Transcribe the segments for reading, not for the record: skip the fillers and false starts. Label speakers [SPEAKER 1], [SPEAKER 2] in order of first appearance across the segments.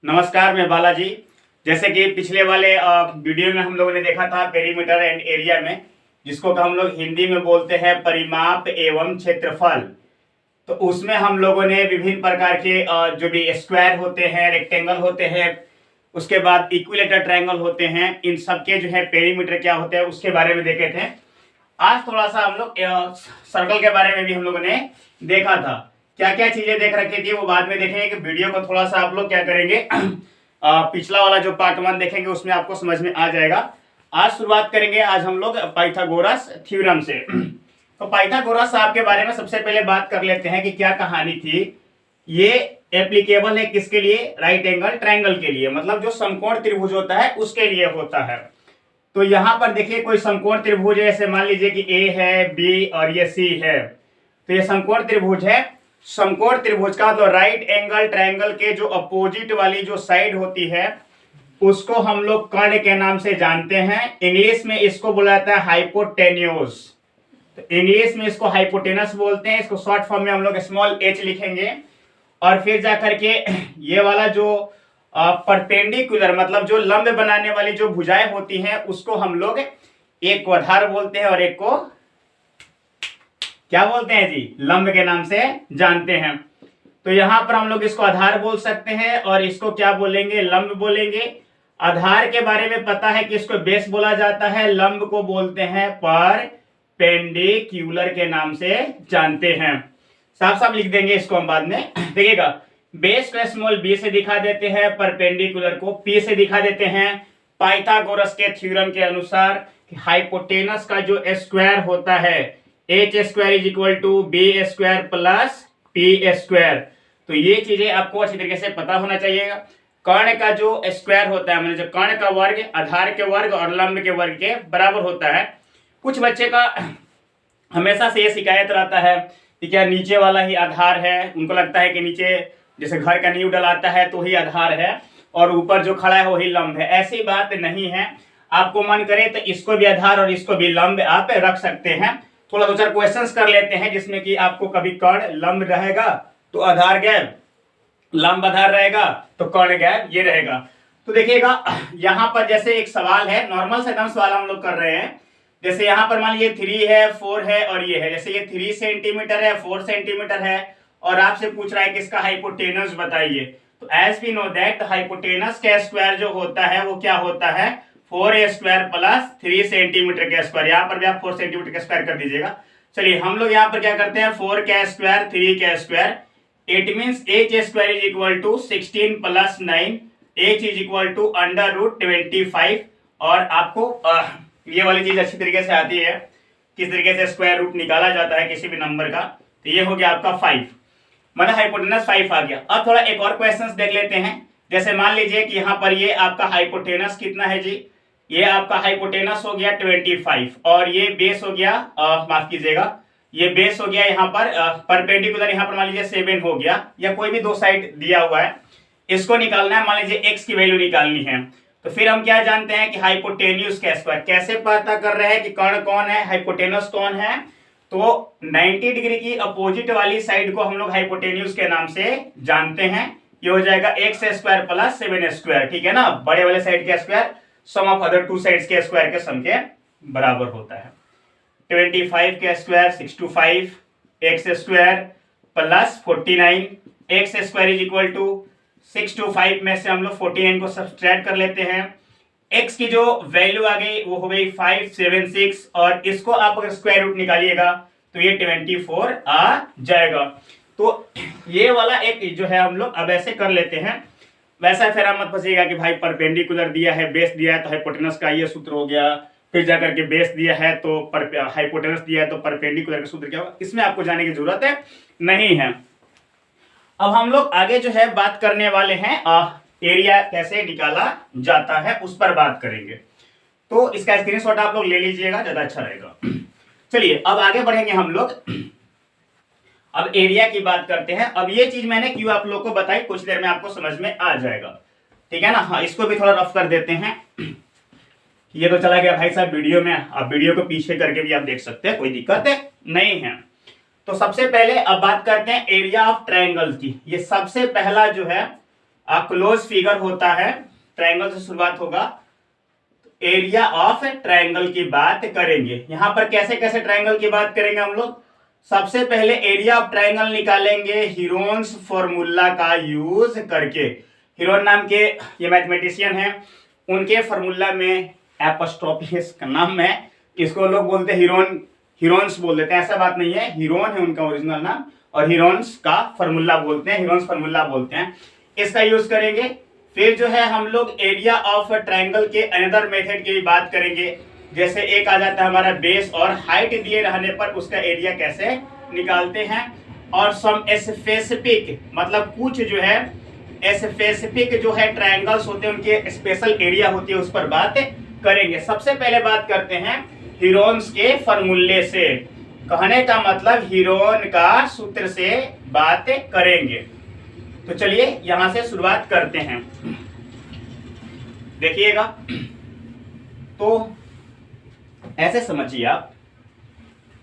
[SPEAKER 1] नमस्कार, मैं बालाजी। जैसे कि पिछले वाले वीडियो में हम लोगों ने देखा था पेरीमीटर एंड एरिया में, जिसको हम लोग हिंदी में बोलते हैं परिमाप एवं क्षेत्रफल। तो उसमें हम लोगों ने विभिन्न प्रकार के जो भी स्क्वायर होते हैं, रेक्टेंगल होते हैं, उसके बाद इक्विलेटरल ट्रायंगल होते हैं, इन सब के जो है पेरीमीटर क्या होते हैं उसके बारे में देखे थे। आज थोड़ा सा हम लोग सर्कल के बारे में भी हम लोगों ने देखा था। क्या क्या चीजें देख रखी थी वो बाद में देखेंगे कि वीडियो को थोड़ा सा आप लोग क्या करेंगे पिछला वाला जो पार्ट 1 देखेंगे उसमें आपको समझ में आ जाएगा। आज शुरुआत करेंगे आज हम लोग पाइथागोरस थ्योरम से। तो पाइथागोरस साहब के बारे में सबसे पहले बात कर लेते हैं कि क्या कहानी थी। ये एप्लीकेबल है किसके लिए? राइट एंगल ट्रायंगल के लिए, मतलब जो समकोण त्रिभुज होता है उसके लिए होता है। तो यहाँ पर देखिए कोई समकोण त्रिभुज है, ऐसे मान लीजिए कि ए है, बी और ये सी है। तो ये समकोण त्रिभुज है। समकोण त्रिभुज का तो राइट एंगल ट्रायंगल के जो अपोजिट वाली जो साइड होती है उसको हम लोग कर्ण के नाम से जानते हैं। इंग्लिश में इसको बोला जाता है हाइपोटेन्यूज। तो इंग्लिश में इसको हाइपोटेनस बोलते हैं। इसको शॉर्ट फॉर्म में हम लोग स्मॉल h लिखेंगे। और फिर जाकर के ये वाला जो परपेंडिकुलर मतलब जो लंब बनाने वाली जो भुजाएं होती हैं उसको हम लोग एक को आधार बोलते हैं और एक को क्या बोलते हैं जी? लंब के नाम से जानते हैं। तो यहां पर हम लोग इसको आधार बोल सकते हैं और इसको क्या बोलेंगे? लंब बोलेंगे। आधार के बारे में पता है कि इसको बेस बोला जाता है, लंब को बोलते हैं परपेंडिकुलर के नाम से जानते हैं। साफ साफ लिख देंगे इसको हम बाद में। देखिएगा, बेस को स्मॉल b से दिखा देते हैं, परपेंडिकुलर को p से दिखा देते हैं। पाइथागोरस के थ्योरम के अनुसार हाइपोटेनस का जो स्क्वायर होता है h square is equal to B square plus P square. तो ये चीजें आपको अच्छी तरीके से पता होना चाहिए। कर्ण का जो स्क्वायर होता है, मतलब जो कर्ण का वर्ग आधार के वर्ग और लंब के वर्ग के बराबर होता है। कुछ बच्चे का हमेशा से ये शिकायत रहता है कि क्या नीचे वाला ही आधार है। उनको लगता है कि नीचे जैसे घर का नींव डलाता है तो ही आधार है और ऊपर जो खड़ा है वही लंब है। ऐसी बात नहीं है। आपको मन करे तो इसको भी आधार और इसको भी लंब आप रख सकते हैं। थोड़ा दो चार क्वेश्चंस कर लेते हैं जिसमें कि आपको कभी कर्ण लंब रहेगा तो आधार गैप, लंब आधार रहेगा तो कर्ण गैप ये रहेगा। तो देखिएगा यहाँ पर जैसे एक सवाल है, नॉर्मल से एकदम सवाल हम लोग कर रहे हैं। जैसे यहाँ पर मान लीजिए 3 है, 4 है और ये है। जैसे ये 3 सेंटीमीटर है, 4 सेंटीमीटर है और आपसे पूछ रहा है कि इसका हाइपोटेनस बताइए। तो as we know that hypotenuse का स्क्वायर जो होता है वो क्या होता है? 4a स्क्वायर प्लस 3 सेंटीमीटर का स्क्वायर। यहाँ पर भी आप 4 सेंटीमीटर का स्क्वायर कर दीजिएगा। चलिए हम लोग यहाँ पर क्या करते हैं? 4 का स्क्वायर 3 का square. It means h square is equal to 16 plus 9, h is equal to √25। और आपको ये वाली चीज अच्छी तरीके से आती है किस तरीके से स्क्वायर रूट निकाला जाता है किसी भी नंबर का। तो ये हो गया आपका 5, मतलब हाइपोटेनस 5 आ गया। अब थोड़ा एक और क्वेश्चंस देख लेते हैं। जैसे मान लीजिए कि यहाँ पर ये आपका हाइपोटेनस कितना है जी? ये आपका हाइपोटेनस हो गया 25 और ये बेस हो गया माफ कीजिएगा, ये बेस हो गया यहाँ पर परपेंडिकुलर यहाँ पर मान लीजिए 7 हो गया, या कोई भी दो साइड दिया हुआ है। इसको निकालना है, मान लीजिए x की वैल्यू निकालनी है। तो फिर हम क्या जानते हैं कि हाइपोटेन्यूज का स्क्वायर। कैसे पता कर रहे हैं कि कर्ण कौन है, हाइपोटेनस कौन है? तो 90 डिग्री की अपोजिट वाली साइड को हम लोग हाइपोटेन्यूज के नाम से जानते हैं। ये हो जाएगा x स्क्वायर प्लस 7 स्क्वायर, ठीक है ना। बड़े वाले साइड का square sum of other two sides के स्क्वायर के सम के बराबर होता है। 25 का square 625 x square plus 49 x square is equal to 625 में से हम लोग 49 को सब्सट्रैक्ट कर लेते हैं। x की जो वैल्यू आ गई वो हो गई 576 और इसको आप अगर स्क्वायर रूट निकालिएगा तो ये 24 आ जाएगा। तो ये वाला एक जो है हम लोग अब ऐसे कर लेते हैं। वैसा फिर मत फंसिएगा कि भाई परपेंडिकुलर दिया है, बेस दिया है तो हाइपोटेनस का ये सूत्र हो गया, फिर जाकर के बेस दिया है तो हाइपोटेनस दिया है तो परपेंडिकुलर का सूत्र क्या होगा। इसमें आपको जाने की जरूरत है नहीं है। अब हम लोग आगे जो है बात करने वाले हैं एरिया कैसे निकाला जाता है उस पर बात करेंगे। तो इसका स्क्रीनशॉट आप लोग ले लीजिएगा, ज्यादा अच्छा रहेगा। चलिए अब आगे बढ़ेंगे हम लोग। अब एरिया की बात करते हैं। अब ये चीज मैंने क्यों आप लोग को बताई, कुछ देर में आपको समझ में आ जाएगा, ठीक है ना। हाँ, इसको भी थोड़ा रफ कर देते हैं। ये तो चला गया भाई साहब वीडियो में, आप वीडियो को पीछे करके भी आप देख सकते हैं, कोई दिक्कत नहीं है। तो सबसे पहले अब बात करते हैं एरिया ऑफ ट्रायंगल की। ये सबसे पहला जो है क्लोज फिगर होता है, ट्रायंगल से शुरुआत होगा, एरिया ऑफ ट्रायंगल की बात करेंगे। यहां पर कैसे कैसे ट्रायंगल की बात करेंगे हम लोग। सबसे पहले एरिया ऑफ ट्रायंगल निकालेंगे हीरोन्स फॉर्मूला का यूज करके। हीरोन नाम के ये मैथमेटिशियन हैं, उनके फॉर्मूला में एपोस्ट्रोफिस का नाम है, इसको लोग बोलते हैं हीरोन, हीरोन्स बोल देते हैं, ऐसा बात नहीं है, हीरोन है उनका ओरिजिनल नाम और हीरोन्स का फॉर्मूला बोलते हैं, हीरोन्स फॉर्मूला बोलते हैं, इसका यूज करेंगे। फिर जो है हम लोग एरिया ऑफ ट्रायंगल के अनदर मेथड की भी बात करेंगे। जैसे एक आ जाता है हमारा बेस और हाइट दिए रहने पर उसका एरिया कैसे निकालते हैं, और सम स्पेसिफिक मतलब कुछ जो है स्पेसिफिक जो है ट्रायंगल्स होते हैं उनके स्पेशल एरिया होती है, उस पर बात करेंगे। सबसे पहले बात करते हैं हीरोन्स के फॉर्मूले से, कहने का मतलब हीरोन का सूत्र से बात करेंगे। तो चलिए यहां से शुरुआत करते हैं। देखिएगा, तो ऐसे समझिए आप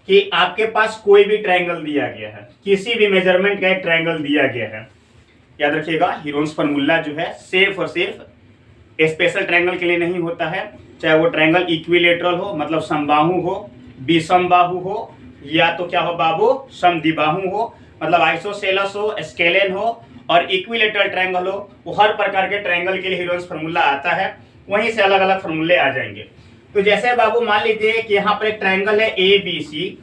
[SPEAKER 1] कि आपके पास कोई भी ट्रायंगल दिया गया है, किसी भी मेजरमेंट का एक ट्रायंगल दिया गया है। याद रखिएगा हीरोन्स फॉर्मूला जो है सिर्फ और सिर्फ स्पेशल ट्रायंगल के लिए नहीं होता है, चाहे वो ट्रायंगल इक्विलेटरल हो मतलब समबाहु हो, विषमबाहु हो, या तो क्या हो बाबू समद्विबाहु हो मतलब आइसोसेलस हो, स्केलेन हो, और इक्विलेटरल ट्रायंगल हो, वो हर प्रकार के ट्रायंगल के लिए हीरोन्स फॉर्मूला आता है, वहीं से अलग अलग फॉर्मूले आ जाएंगे। तो जैसे बाबू मान लीजिए कि यहाँ पर एक ट्रायंगल है A B C,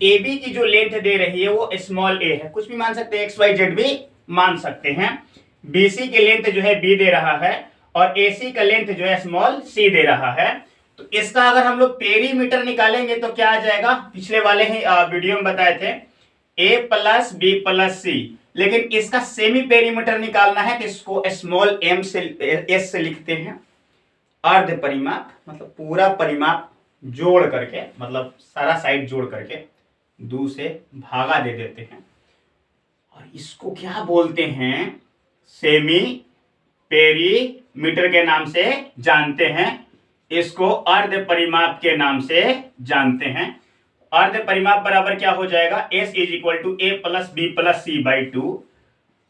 [SPEAKER 1] A B की जो लेंथ दे रही है वो स्मॉल ए है, कुछ भी मान सकते हैं, एक्स वाई जेड भी मान सकते हैं। बी सी की लेंथ जो है बी दे रहा है और ए सी का लेंथ जो है स्मॉल सी दे रहा है। तो इसका अगर हम लोग पेरीमीटर निकालेंगे तो क्या आ जाएगा, पिछले वाले ही वीडियो में बताए थे ए प्लस बी प्लस सी, लेकिन इसका सेमी पेरीमीटर निकालना है तो इसको स्मॉल एम से एस से लिखते हैं, अर्ध परिमाप मतलब पूरा परिमाप जोड़ करके, मतलब सारा साइड जोड़ करके 2 से भागा दे देते हैं, और इसको क्या बोलते हैं, सेमी पेरीमीटर के नाम से जानते हैं, इसको अर्ध परिमाप के नाम से जानते हैं। अर्ध परिमाप बराबर क्या हो जाएगा, S is equal to A plus B plus C by 2।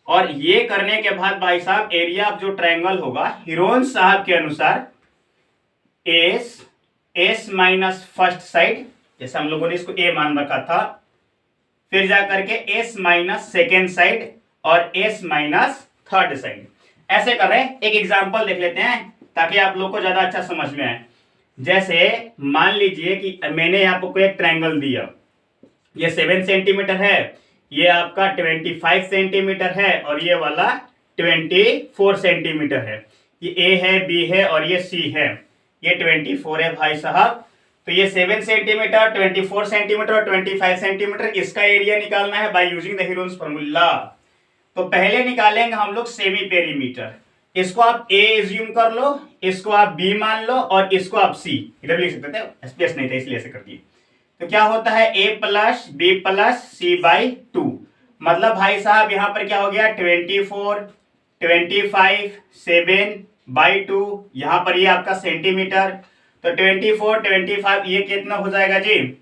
[SPEAKER 1] और ये करने के बाद भाई साहब एरिया ऑफ जो ट्रायंगल होगा हीरोन साहब के अनुसार एस माइनस फर्स्ट साइड, जैसे हम लोगों ने इसको ए मान रखा था, फिर जाकर के एस माइनस सेकेंड साइड और एस माइनस थर्ड साइड, ऐसे कर रहे हैं। एक एग्जांपल देख लेते हैं ताकि आप लोग को ज्यादा अच्छा समझ में आए। जैसे मान लीजिए कि मैंने आपको एक ट्रायंगल दिया, ये 7 सेंटीमीटर है, ये आपका 25 सेंटीमीटर है और ये वाला 24 सेंटीमीटर है, ये ए है, बी है और ये सी है, ये 24 है भाई साहब। तो ये 7 सेंटीमीटर, 24 सेंटीमीटर और 25 सेंटीमीटर, इसका एरिया निकालना है by using the Heron's formula. तो पहले निकालेंगे हम लोग सेमी पेरीमीटर, इसको आप ए एज्यूम कर लो, इसको आप बी मान लो और इसको आप सी, इधर लिख सकते थे, स्पेस नहीं था इसलिए ऐसे कर दिए। तो क्या होता है a plus B plus C by 2, मतलब भाई साहब यहाँ पर क्या हो गया 24, 25, 7 बाई 2, यहाँ पर ये आपका सेंटीमीटर, तो 24, 25 ये कितना हो जाएगा जी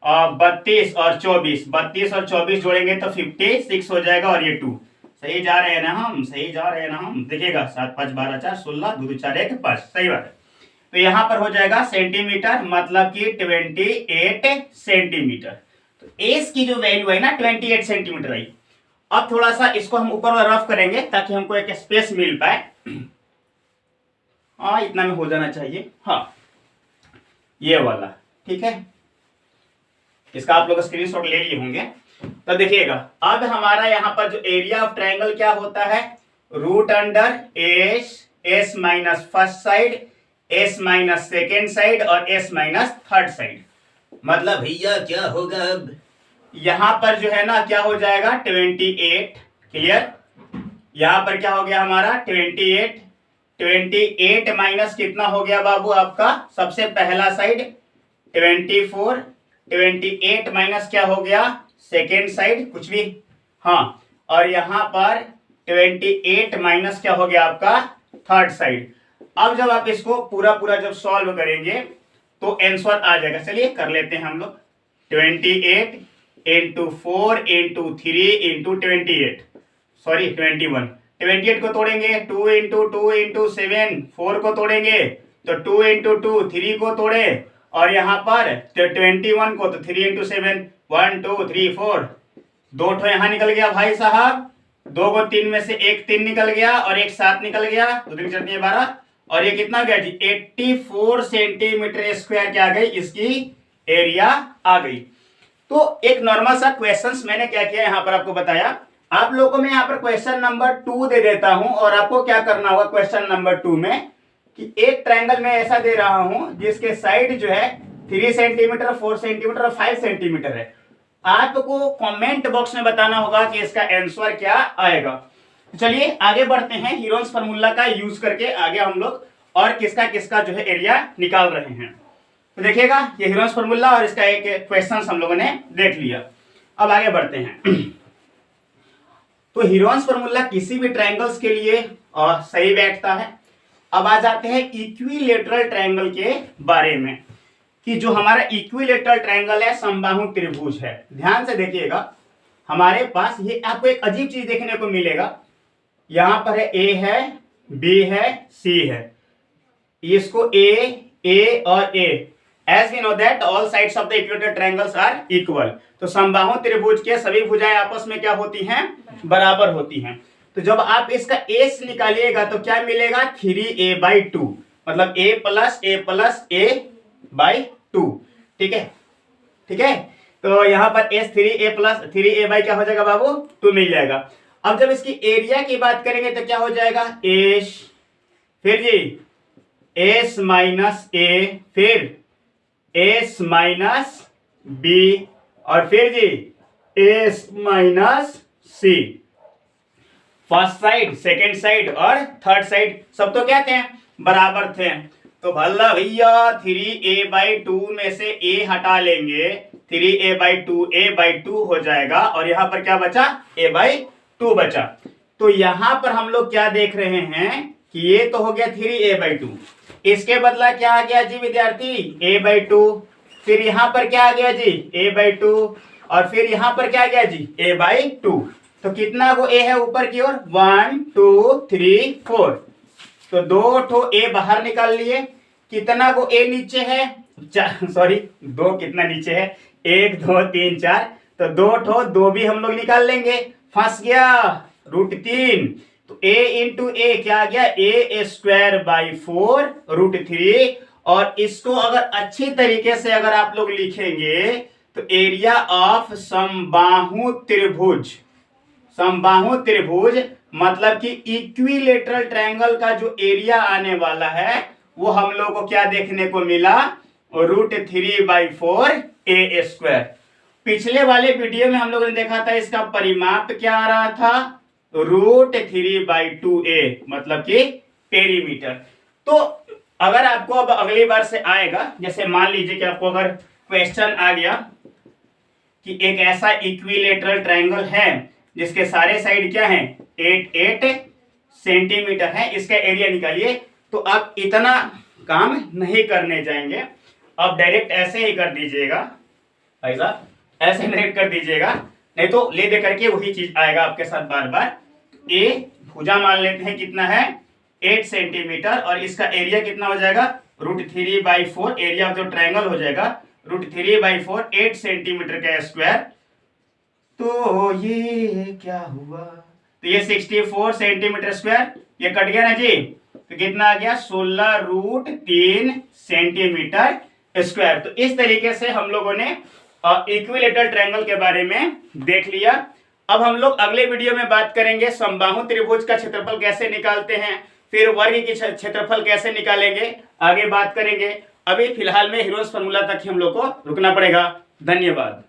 [SPEAKER 1] 32 और 24, 32 और 24 जोड़ेंगे तो 56 हो जाएगा, और ये 2, सही जा रहे हैं ना हम, सही जा रहे हैं ना हम, देखिएगा 7 5 12 4 16 2 2 4 1 5, सही बात है। तो यहां पर हो जाएगा सेंटीमीटर, मतलब कि 28 सेंटीमीटर। तो एस की जो वैल्यू है ना 28 सेंटीमीटर आई। अब थोड़ा सा इसको हम ऊपर रफ करेंगे ताकि हमको एक स्पेस मिल पाए, हाँ इतना में हो जाना चाहिए, हाँ ये वाला, ठीक है, इसका आप लोग स्क्रीनशॉट ले लिए होंगे। तो देखिएगा अब हमारा यहाँ पर जो एरिया ऑफ ट्रायंगल क्या होता है, root under S minus first side, S minus second side और एस माइनस थर्ड साइड। मतलब भैया क्या होगा, अब यहां पर जो है ना क्या हो जाएगा 28, क्लियर, यहां पर क्या हो गया हमारा 28 माइनस कितना हो गया बाबू आपका सबसे पहला साइड 24, 28 माइनस क्या हो गया सेकेंड साइड कुछ भी, हाँ, और यहां पर 28 माइनस क्या हो गया आपका थर्ड साइड। अब जब आप इसको पूरा जब सॉल्व करेंगे तो आंसर आ जाएगा। चलिए कर लेते हैं हम लोग, 28 into 4 into 3 into 28, सॉरी 21, 28 को तोड़ेंगे 2 इंटू 2 इंटू 7 4 को तोड़ेंगे तो 2 इंटू 2 3 को तोड़े और यहाँ पर 21 को तो 3 इंटू 7 1 2 3 4 दो ठो यहाँ निकल गया भाई साहब, 2 को 3 में से एक 3 निकल गया और एक 7 निकल गया, 2 3 4 12 और ये कितना गया जी 84 सेंटीमीटर स्क्वायर क्या आ गई इसकी एरिया आ गई। तो एक नॉर्मल सा क्वेश्चंस मैंने क्या किया यहाँ पर आपको बताया। आप लोगों को मैं यहाँ पर क्वेश्चन नंबर 2 दे देता हूं और आपको क्या करना होगा क्वेश्चन नंबर 2 में कि एक ट्रायंगल में ऐसा दे रहा हूं जिसके साइड जो है 3 सेंटीमीटर 4 सेंटीमीटर और 5 सेंटीमीटर है। आपको कमेंट बॉक्स में बताना होगा कि इसका आंसर क्या आएगा। चलिए आगे बढ़ते हैं, हीरोन्स फार्मूला का यूज करके आगे हम लोग और किसका किसका जो है एरिया निकाल रहे हैं। तो देखिएगा ये हीरोन्स फार्मूला और इसका एक क्वेश्चन हम लोगों ने देख लिया। अब आगे बढ़ते हैं। तो हीरोन्स फार्मूला किसी भी ट्रायंगल्स के लिए सही बैठता है। अब आ जाते हैं इक्विलेटरल ट्रायंगल के बारे में कि जो हमारा इक्विलेटरल ट्रायंगल है समबाहु त्रिभुज है। ध्यान से देखिएगा, हमारे पास ये आपको एक अजीब चीज देखने को मिलेगा। यहां पर है ए है, बी है, सी है, इसको ए और ए। As we know that all sides of the equilateral triangles are equal। तो समबाहु त्रिभुज के सभी भुजाएं आपस में क्या होती हैं बराबर होती हैं। तो जब आप इसका एस निकालिएगा तो क्या मिलेगा 3a/2 मतलब a प्लस a बाई 2। ठीक है, ठीक है। तो यहाँ पर s 3a plus 3a by क्या हो जाएगा बाबू 2 मिल जाएगा। अब जब इसकी एरिया की बात करेंगे तो क्या हो जाएगा एस, फिर जी एस माइनस ए, फिर एस माइनस बी और फिर जी एस माइनस सी। फर्स्ट साइड, सेकेंड साइड और थर्ड साइड सब तो क्या थे बराबर थे। तो भला भैया 3a/2 में से a हटा लेंगे 3a/2 a/2 हो जाएगा और यहाँ पर क्या बचा a/2 बचा। तो यहाँ पर हम लोग क्या देख रहे हैं कि ये तो हो गया 3a/2, इसके बदला क्या आ गया जी विद्यार्थी a/2, फिर यहाँ पर क्या आ गया जी a/2 और फिर यहाँ पर क्या आ गया जी a/2। तो कितना को a है ऊपर की ओर 1 2 3 4, तो 2 ठो a बाहर निकाल लिए। कितना को a नीचे है सॉरी 2 कितना नीचे है 1 2 3 4, तो 2 ठो 2 भी हम लोग निकाल लेंगे। फंस गया √3, तो a इंटू ए क्या आ गया a² / 4√3। और इसको अगर अच्छी तरीके से अगर आप लोग लिखेंगे तो एरिया ऑफ समबाहु त्रिभुज, समबाहु त्रिभुज मतलब कि इक्विलेटरल ट्रायंगल का जो एरिया आने वाला है वो हम लोग को क्या देखने को मिला √3/4 a²। पिछले वाले वीडियो में हम लोगों ने देखा था इसका परिमाप क्या आ रहा था √3/2a मतलब कि पेरीमीटर। तो अगर आपको अब अगली बार से आएगा, जैसे मान लीजिए कि आपको अगर क्वेश्चन आ गया कि एक ऐसा इक्विलेटरल ट्रायंगल है जिसके सारे साइड क्या हैं 8 सेंटीमीटर है, इसका एरिया निकालिए, तो आप इतना काम नहीं करने जाएंगे, आप डायरेक्ट ऐसे ही कर दीजिएगा भाई साहब, ऐसे डायरेक्ट कर दीजिएगा, नहीं तो ले दे करके वही चीज आएगा आपके साथ बार बार। ए भुजा मान लेते हैं कितना है 8 सेंटीमीटर और इसका एरिया कितना हो जाएगा √3/4, एरिया ऑफ द ट्रायंगल हो जाएगा √3/4 8 सेंटीमीटर का स्क्वायर। तो ये क्या हुआ, तो ये 64 सेंटीमीटर स्क्वायर, ये कट गया ना जी, तो कितना आ गया 16√3 सेंटीमीटर स्क्वायर। तो इस तरीके से हम लोगों ने इक्विलेटरल ट्रायंगल के बारे में देख लिया। अब हम लोग अगले वीडियो में बात करेंगे समबाहु त्रिभुज का क्षेत्रफल कैसे निकालते हैं, फिर वर्ग की क्षेत्रफल कैसे निकालेंगे, आगे बात करेंगे। अभी फिलहाल में हीरोन्स फार्मूला तक ही हम लोग को रुकना पड़ेगा। धन्यवाद।